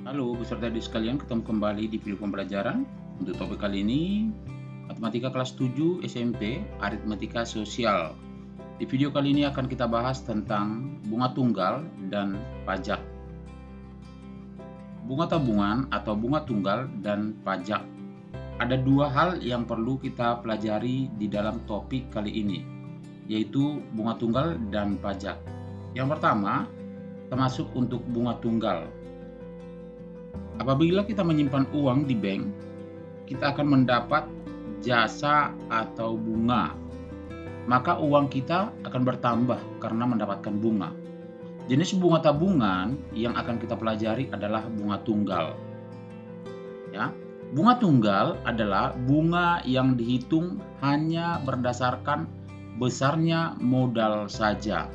Halo beserta adik sekalian, ketemu kembali di video pembelajaran. Untuk topik kali ini, Matematika kelas 7 SMP, Aritmatika Sosial. Di video kali ini akan kita bahas tentang bunga tunggal dan pajak. Bunga tabungan atau bunga tunggal dan pajak. Ada dua hal yang perlu kita pelajari di dalam topik kali ini, yaitu bunga tunggal dan pajak. Yang pertama, termasuk untuk bunga tunggal. Apabila kita menyimpan uang di bank, kita akan mendapat jasa atau bunga. Maka uang kita akan bertambah karena mendapatkan bunga. Jenis bunga tabungan yang akan kita pelajari adalah bunga tunggal. Ya, bunga tunggal adalah bunga yang dihitung hanya berdasarkan besarnya modal saja.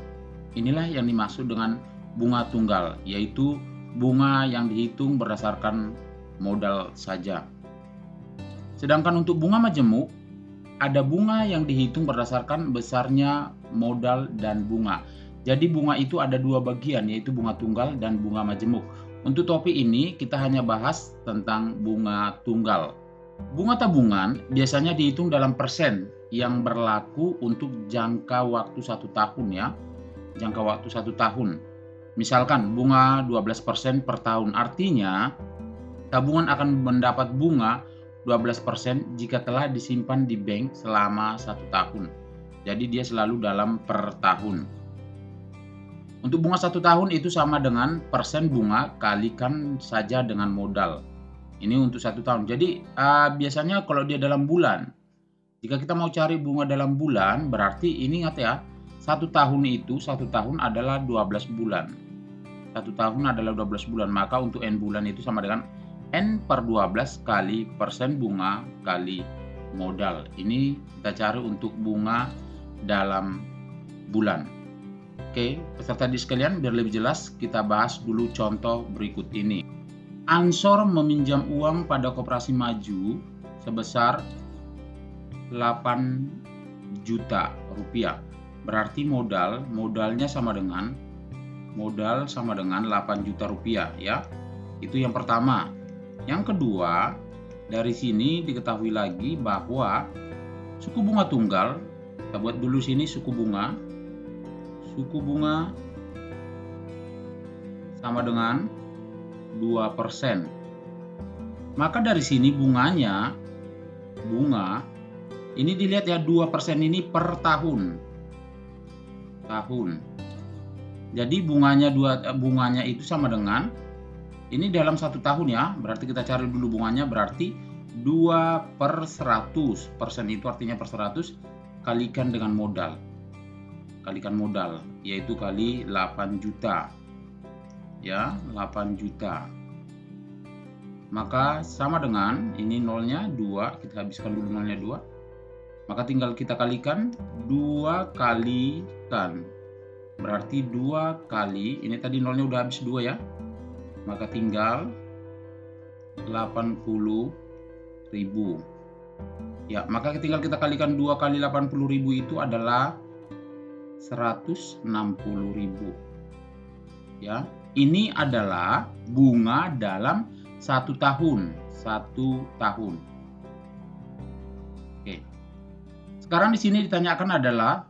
Inilah yang dimaksud dengan bunga tunggal, yaitu bunga yang dihitung berdasarkan modal saja. Sedangkan untuk bunga majemuk, ada bunga yang dihitung berdasarkan besarnya modal dan bunga. Jadi bunga itu ada dua bagian, yaitu bunga tunggal dan bunga majemuk. Untuk topik ini kita hanya bahas tentang bunga tunggal. Bunga tabungan biasanya dihitung dalam persen yang berlaku untuk jangka waktu 1 tahun ya. Jangka waktu 1 tahun. Misalkan bunga 12% per tahun, artinya tabungan akan mendapat bunga 12% jika telah disimpan di bank selama 1 tahun. Jadi dia selalu dalam per tahun. Untuk bunga 1 tahun itu sama dengan persen bunga kalikan saja dengan modal. Ini untuk 1 tahun. Jadi biasanya kalau dia dalam bulan, jika kita mau cari bunga dalam bulan, berarti ini ingat ya, 1 tahun adalah 12 bulan. 1 tahun adalah 12 bulan, maka untuk N bulan itu sama dengan N per 12 kali persen bunga kali modal. Ini kita cari untuk bunga dalam bulan. Oke, peserta didik sekalian, biar lebih jelas kita bahas dulu contoh berikut ini. Ansor meminjam uang pada Koperasi Maju sebesar 8 juta rupiah. Berarti modalnya sama dengan 8 juta rupiah ya. Itu yang pertama. Yang kedua, dari sini diketahui lagi bahwa suku bunga tunggal, kita buat dulu sini suku bunga sama dengan 2%. Maka dari sini bunga ini dilihat ya, 2% ini per tahun. Jadi bunganya itu sama dengan, ini dalam 1 tahun ya, berarti kita cari dulu bunganya, berarti 2/100. Persen itu artinya per 100 kalikan dengan modal. Yaitu kali 8 juta. Ya, 8 juta. Maka sama dengan, ini nolnya 2, kita habiskan dulu nolnya 2. Maka tinggal kita kalikan, 2 kalikan. Berarti 2 kali, ini tadi nolnya udah habis 2 ya. Maka tinggal 80.000. Ya, maka tinggal kita kalikan 2 kali 80.000 itu adalah 160.000. Ya, ini adalah bunga dalam 1 tahun. Oke. Sekarang di sini ditanyakan adalah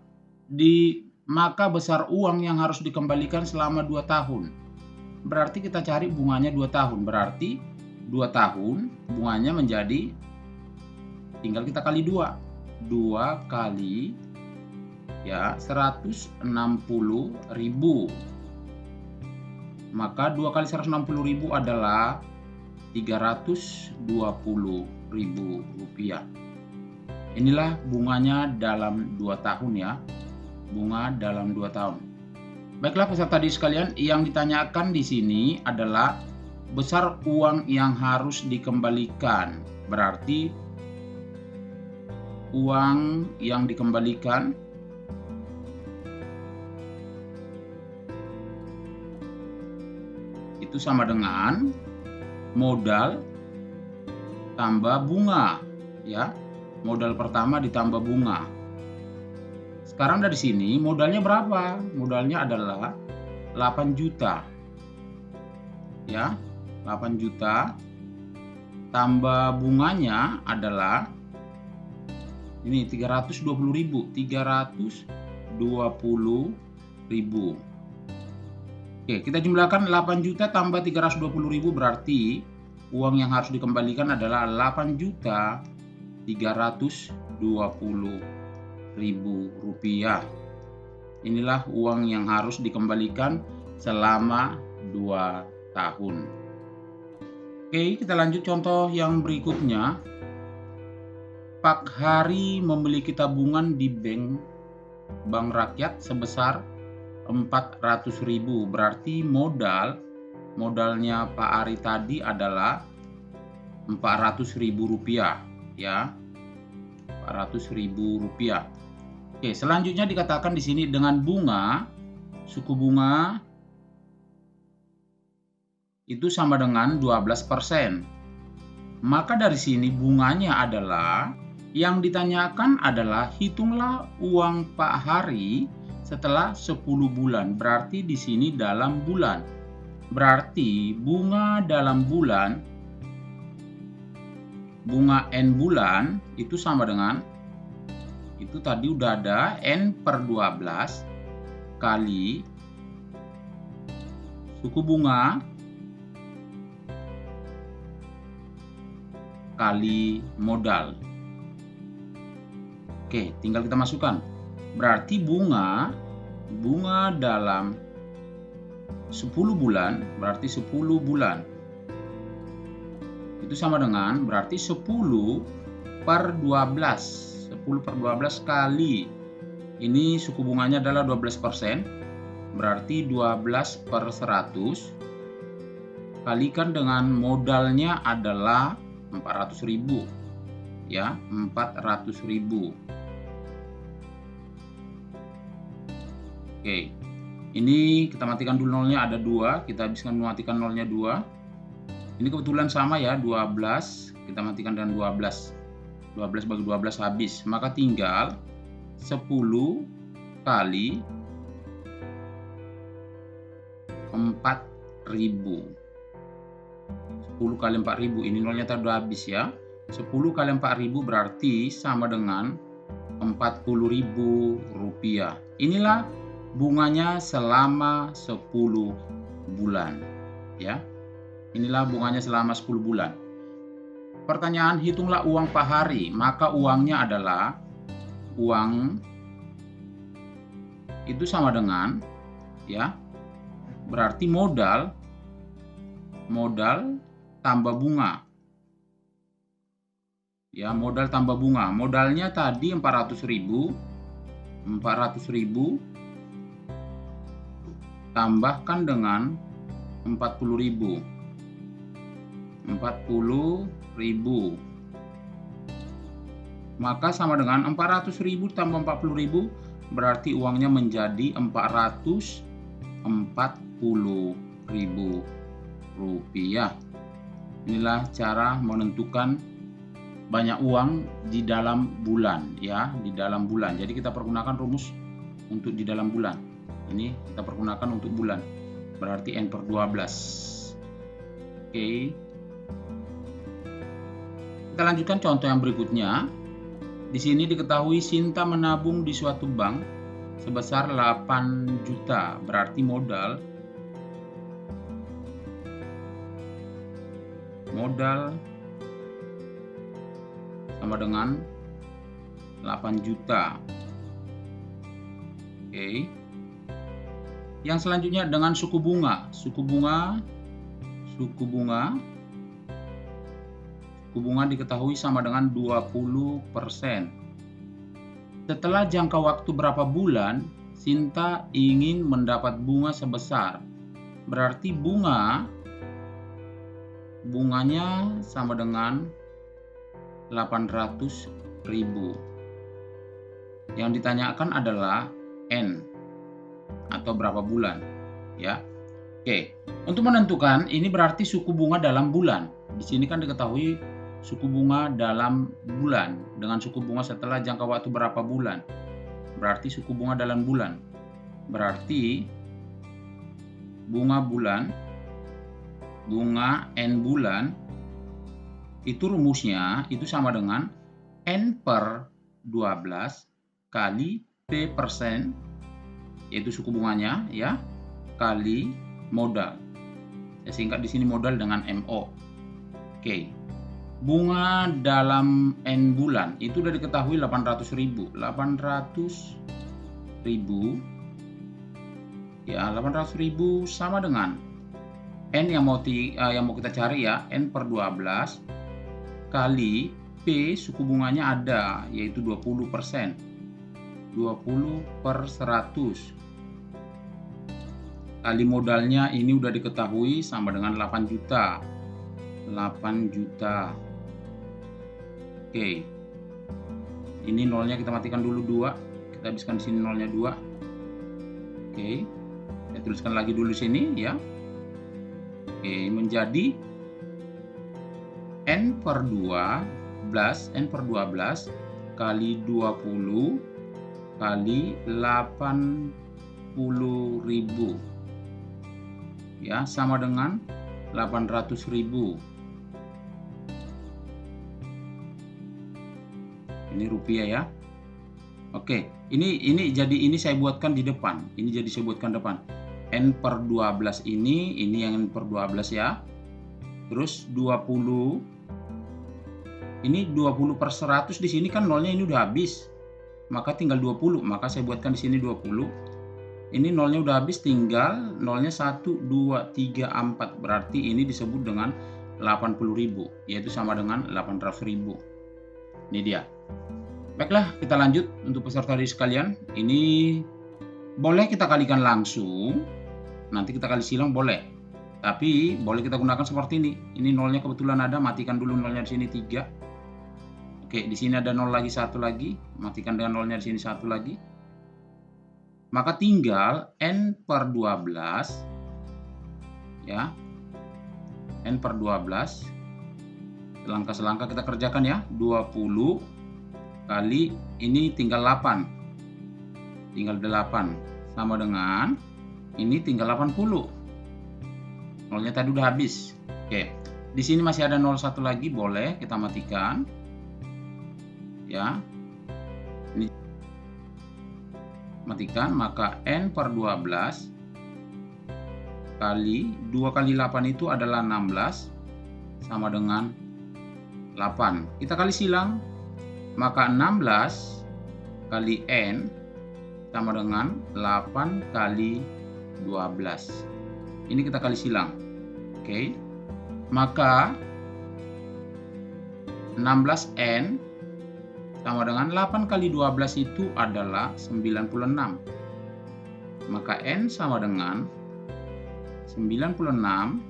maka besar uang yang harus dikembalikan selama 2 tahun. Berarti kita cari bunganya 2 tahun. Berarti 2 tahun bunganya menjadi, tinggal kita kali 2. 2 kali ya 160.000. Maka 2 kali 160.000 adalah 320.000 rupiah. Inilah bunganya dalam 2 tahun ya. Bunga dalam 2 tahun. Baiklah peserta didik sekalian, yang ditanyakan di sini adalah besar uang yang harus dikembalikan. Berarti uang yang dikembalikan itu sama dengan modal tambah bunga ya. Modal pertama ditambah bunga. Sekarang dari sini modalnya berapa? Modalnya adalah 8 juta. Ya. 8 juta tambah bunganya adalah ini 320.000. Oke, kita jumlahkan 8 juta tambah 320.000 berarti uang yang harus dikembalikan adalah 8.320.000 rupiah. Inilah uang yang harus dikembalikan selama 2 tahun. Oke, kita lanjut contoh yang berikutnya. Pak Hari memiliki tabungan di Bank Rakyat sebesar 400.000. Berarti modalnya Pak Hari tadi adalah 400.000 rupiah, ya. 400.000 rupiah. Oke, selanjutnya dikatakan di sini dengan bunga, suku bunga itu sama dengan 12%. Maka dari sini bunganya adalah, yang ditanyakan adalah hitunglah uang Pak Hari setelah 10 bulan. Berarti di sini dalam bulan. Berarti bunga dalam bulan, bunga N bulan itu sama dengan, itu tadi udah ada N per 12 kali suku bunga kali modal. Oke, tinggal kita masukkan. Berarti bunga dalam 10 bulan, berarti 10 bulan. Itu sama dengan, berarti 10 per 12. 10 per 12 kali. Ini suku bunganya adalah 12%. Berarti 12 per 100. Kalikan dengan modalnya adalah 400.000. Ya, 400.000. Oke, ini kita matikan dulu nolnya, ada 2, kita habiskan mematikan nolnya 2. Ini kebetulan sama ya, 12, kita matikan dengan 12. 12 bagi 12 habis, maka tinggal 10 kali 4.000. 10 kali 4.000, ini nolnya tadi udah habis ya. 10 kali 4.000 berarti sama dengan 40.000 rupiah. Inilah bunganya selama 10 bulan, ya. Inilah bunganya selama 10 bulan. Pertanyaan, hitunglah uang Pak Hari. Maka uangnya adalah, uang itu sama dengan, ya, berarti modal tambah bunga. Ya, modal tambah bunga. Modalnya tadi 400.000. 400.000 tambahkan dengan 40.000. 40.000. Maka sama dengan 400.000 tambah 40.000 berarti uangnya menjadi 440.000 rupiah. Inilah cara menentukan banyak uang di dalam bulan, ya, di dalam bulan. Jadi kita pergunakan rumus untuk di dalam bulan. Ini kita pergunakan untuk bulan. Berarti N per 12. Oke. Kita lanjutkan contoh yang berikutnya. Di sini diketahui Sinta menabung di suatu bank sebesar 8 juta. Berarti modal sama dengan 8 juta. Oke. Yang selanjutnya dengan suku bunga. Suku bunga diketahui sama dengan 20%. Setelah jangka waktu berapa bulan, Sinta ingin mendapat bunga sebesar. Berarti bunganya sama dengan 800.000. Yang ditanyakan adalah N atau berapa bulan, ya. Oke, untuk menentukan ini berarti suku bunga dalam bulan. Di sini kan diketahui suku bunga dalam bulan dengan suku bunga setelah jangka waktu berapa bulan. Berarti suku bunga dalam bulan. Berarti bunga bunga N bulan, itu rumusnya itu sama dengan N per 12 kali P persen, yaitu suku bunganya ya, kali modal. Saya singkat di sini modal dengan MO. Oke. Bunga dalam N bulan itu sudah diketahui 800.000. 800.000 ya, 800.000 sama dengan N yang mau kita cari ya, N per 12 kali P suku bunganya ada, yaitu 20%. 20/100 kali modalnya ini udah diketahui sama dengan 8 juta. 8 juta. Oke. Ini nolnya kita matikan dulu 2. Kita habiskan di sini nolnya 2. Oke. Saya tuliskan lagi dulu sini ya. Oke, menjadi N per 12 kali 20 kali 80.000 ya, sama dengan 800.000. Ini rupiah ya. Oke, ini saya buatkan di depan. Ini jadi saya buatkan depan. N per 12 ini yang N per 12 ya. Terus 20. Ini 20/100 di sini kan nolnya ini udah habis. Maka tinggal 20, maka saya buatkan di sini 20. Ini nolnya udah habis, tinggal nolnya 1, 2, 3, 4. Berarti ini disebut dengan 80.000, yaitu sama dengan 800.000. Ini dia. Baiklah, kita lanjut untuk peserta didik sekalian. Ini boleh kita kalikan langsung, nanti kita kali silang boleh. Tapi boleh kita gunakan seperti ini. Ini nolnya kebetulan ada, matikan dulu nolnya di sini 3. Oke, di sini ada 0 lagi, 1 lagi. Matikan dengan nolnya di sini 1 lagi. Maka tinggal N per 12 ya. N per 12. Selangkah-selangkah kita kerjakan ya. 20 kali ini tinggal 8. Tinggal 8 sama dengan ini tinggal 80. Nolnya tadi udah habis. Oke. Di sini masih ada 01 lagi, boleh kita matikan. Ya, ini matikan, maka N per 12 kali 2 kali 8 itu adalah 16 sama dengan 8. Kita kali silang, maka 16 kali N sama dengan 8 kali 12. Ini kita kali silang. Oke. Maka 16N sama dengan 8 kali 12 itu adalah 96. Maka N sama dengan 96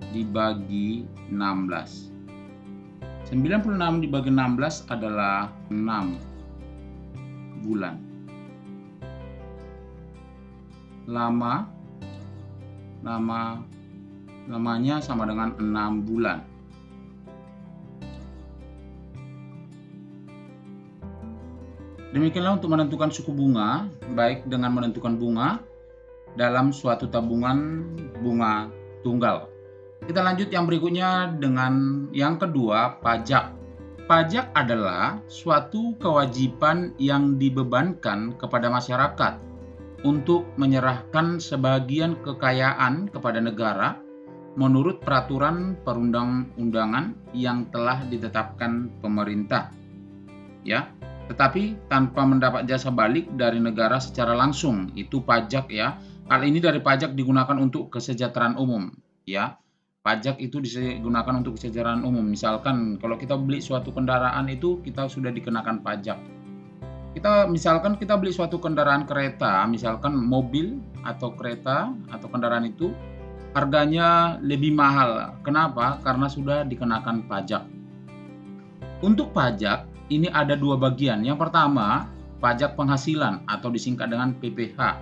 dibagi 16. 96 dibagi 16 adalah 6 bulan. Lamanya sama dengan 6 bulan. Demikianlah untuk menentukan suku bunga, baik dengan menentukan bunga dalam suatu tabungan bunga tunggal. Kita lanjut yang berikutnya dengan yang kedua, pajak. Pajak adalah suatu kewajiban yang dibebankan kepada masyarakat untuk menyerahkan sebagian kekayaan kepada negara menurut peraturan perundang-undangan yang telah ditetapkan pemerintah. Ya. Tetapi tanpa mendapat jasa balik dari negara secara langsung, itu pajak ya. Hal ini dari pajak digunakan untuk kesejahteraan umum ya. Pajak itu digunakan untuk kesejahteraan umum. Misalkan kalau kita beli suatu kendaraan itu kita sudah dikenakan pajak. Misalkan kita beli suatu kendaraan kereta, misalkan mobil atau kereta atau kendaraan itu harganya lebih mahal. Kenapa? Karena sudah dikenakan pajak. Untuk pajak ini ada 2 bagian. Yang pertama, pajak penghasilan atau disingkat dengan PPH.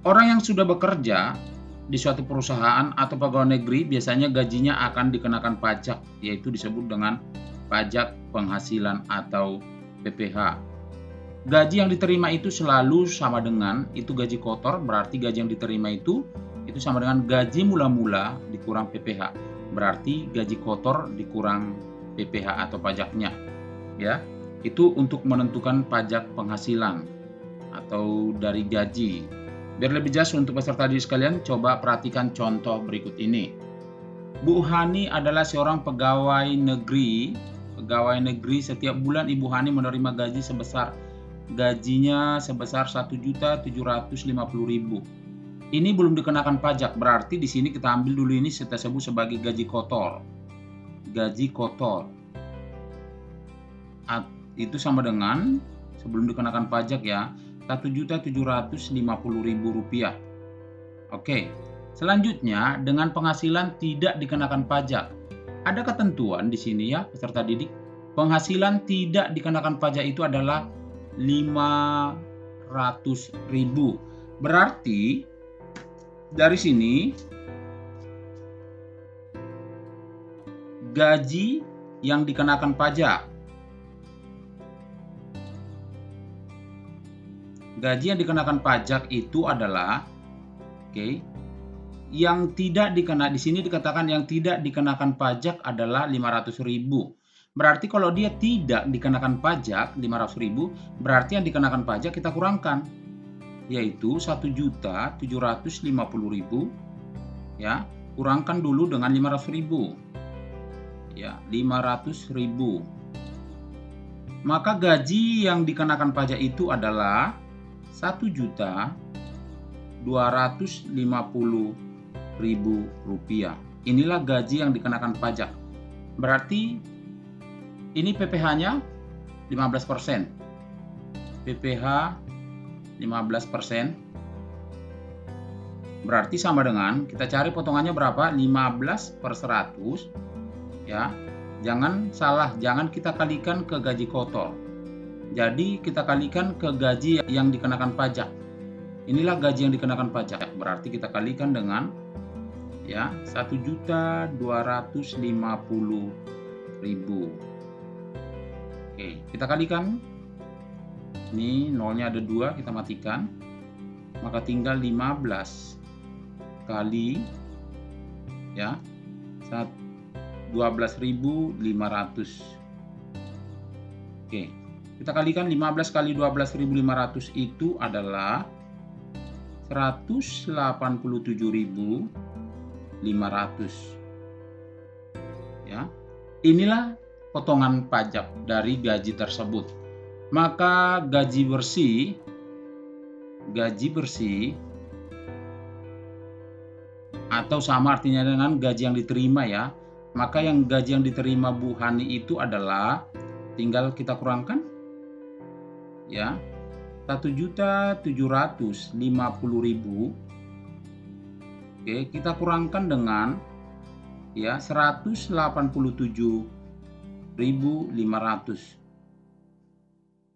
Orang yang sudah bekerja di suatu perusahaan atau pegawai negeri biasanya gajinya akan dikenakan pajak, yaitu disebut dengan pajak penghasilan atau PPH. Gaji yang diterima itu selalu sama dengan itu gaji kotor, berarti gaji yang diterima itu itu sama dengan gaji mula-mula dikurang PPh. Berarti gaji kotor dikurang PPh atau pajaknya. Ya, itu untuk menentukan pajak penghasilan atau dari gaji. Biar lebih jelas untuk peserta didik sekalian, coba perhatikan contoh berikut ini. Bu Hani adalah seorang pegawai negeri. Setiap bulan Ibu Hani menerima gajinya sebesar 1.750.000. Ini belum dikenakan pajak, berarti di sini kita ambil dulu ini kita sebut sebagai gaji kotor. Gaji kotor itu sama dengan sebelum dikenakan pajak ya, Rp1.750.000. Oke. Selanjutnya, dengan penghasilan tidak dikenakan pajak. Ada ketentuan di sini ya, peserta didik. Penghasilan tidak dikenakan pajak itu adalah 500.000. Berarti dari sini gaji yang dikenakan pajak. Gaji yang dikenakan pajak itu adalah yang tidak dikenakan, di sini dikatakan yang tidak dikenakan pajak adalah 500.000. Berarti kalau dia tidak dikenakan pajak 500.000, berarti yang dikenakan pajak kita kurangkan, yaitu 1.750.000 ya, kurangkan dulu dengan 500.000 ya, 500.000. Maka gaji yang dikenakan pajak itu adalah 1.250.000 rupiah. Inilah gaji yang dikenakan pajak. Berarti ini PPh-nya 15%. PPh 15%. Berarti sama dengan kita cari potongannya berapa? 15/100 ya. Jangan salah, jangan kita kalikan ke gaji kotor. Jadi kita kalikan ke gaji yang dikenakan pajak. Inilah gaji yang dikenakan pajak. Berarti kita kalikan dengan ya 1.250.000. Oke, kita kalikan. Ini nolnya ada 2, kita matikan. Maka tinggal 15 kali ya 12.500. Oke, kita kalikan 15 kali 12.500 itu adalah 187.500 ya. Inilah potongan pajak dari gaji tersebut. Maka gaji bersih atau sama artinya dengan gaji yang diterima ya. Maka yang gaji yang diterima Bu Hani itu adalah, tinggal kita kurangkan ya, 1.750.000. Oke, kita kurangkan dengan ya 187.500.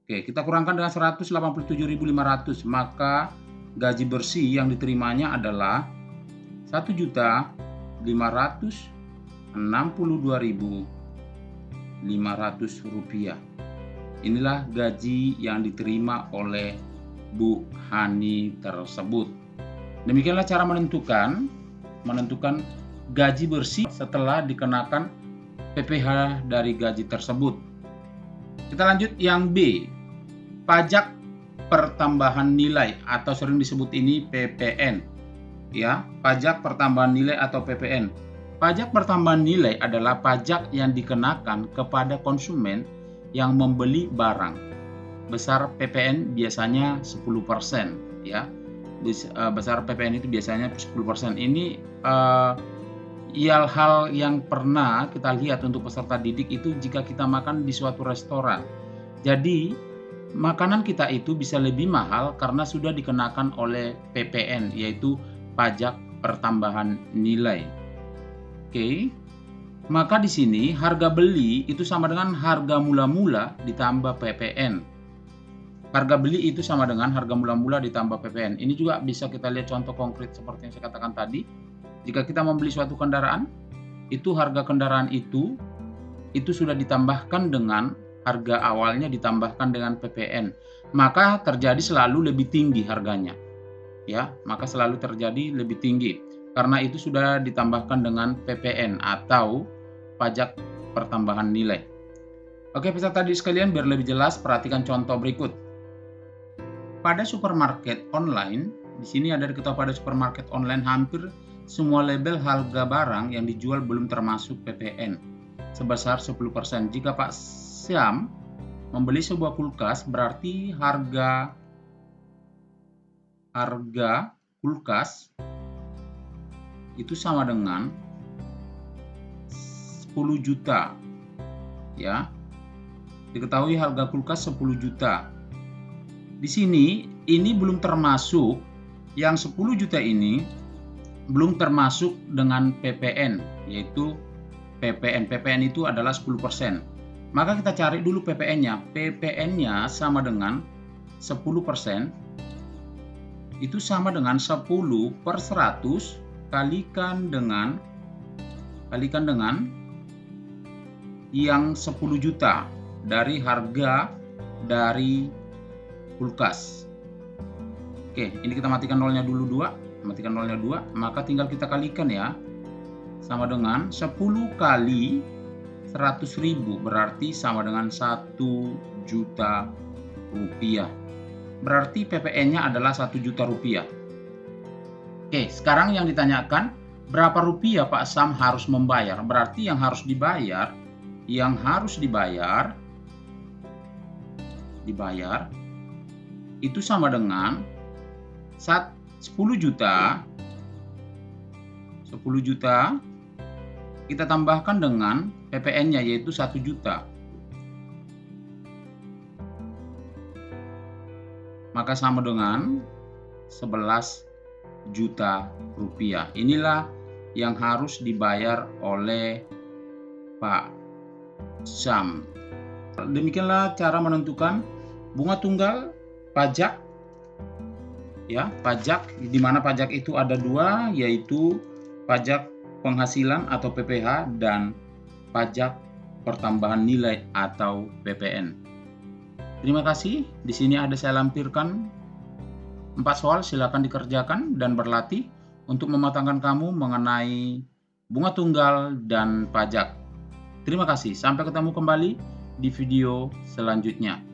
Oke, kita kurangkan dengan 187.500, maka gaji bersih yang diterimanya adalah 1.562.500 rupiah. Inilah gaji yang diterima oleh Bu Hani tersebut. Demikianlah cara menentukan gaji bersih setelah dikenakan PPh dari gaji tersebut. Kita lanjut yang B, pajak pertambahan nilai atau sering disebut ini PPN. Ya, pajak pertambahan nilai atau PPN. Pajak pertambahan nilai adalah pajak yang dikenakan kepada konsumen yang membeli barang. Besar PPN biasanya 10% ya. Besar PPN itu biasanya 10%. Ini hal yang pernah kita lihat untuk peserta didik itu jika kita makan di suatu restoran. Jadi makanan kita itu bisa lebih mahal karena sudah dikenakan oleh PPN, yaitu pajak pertambahan nilai. Oke. Maka di sini harga beli itu sama dengan harga mula-mula ditambah PPN. Harga beli itu sama dengan harga mula-mula ditambah PPN. Ini juga bisa kita lihat contoh konkret seperti yang saya katakan tadi. Jika kita membeli suatu kendaraan, itu harga kendaraan itu sudah ditambahkan dengan harga awalnya ditambahkan dengan PPN. Maka terjadi selalu lebih tinggi harganya. ya, maka selalu terjadi lebih tinggi. Karena itu sudah ditambahkan dengan PPN atau pajak pertambahan nilai. Oke, peserta didik sekalian, biar lebih jelas perhatikan contoh berikut. Pada supermarket online, di sini ada diketahui pada supermarket online hampir semua label harga barang yang dijual belum termasuk PPN sebesar 10%. Jika Pak Syam membeli sebuah kulkas, berarti harga kulkas itu sama dengan 10 juta. Ya. Diketahui harga kulkas 10 juta. Di sini ini belum termasuk yang 10 juta ini belum termasuk dengan PPN, yaitu PPN. PPN itu adalah 10%. Maka kita cari dulu PPN-nya. PPN-nya sama dengan 10%. Itu sama dengan 10 per 100 kalikan dengan yang 10 juta dari harga dari kulkas. Oke, ini kita matikan nolnya dulu 2. Matikan nolnya 2, maka tinggal kita kalikan ya. Sama dengan 10 kali 100.000 berarti sama dengan 1 juta rupiah. Berarti PPN-nya adalah 1 juta rupiah. Oke, sekarang yang ditanyakan, berapa rupiah Pak Sam harus membayar? Berarti yang harus dibayar itu sama dengan 10 juta kita tambahkan dengan PPN-nya yaitu 1 juta. Maka sama dengan 11 juta rupiah. Inilah yang harus dibayar oleh Pak Sam. Demikianlah cara menentukan bunga tunggal pajak. Ya, pajak di mana pajak itu ada 2, yaitu pajak penghasilan atau PPH dan pajak pertambahan nilai atau PPN. Terima kasih. Di sini ada saya lampirkan 4 soal, silakan dikerjakan dan berlatih untuk mematangkan kamu mengenai bunga tunggal dan pajak. Terima kasih. Sampai ketemu kembali di video selanjutnya.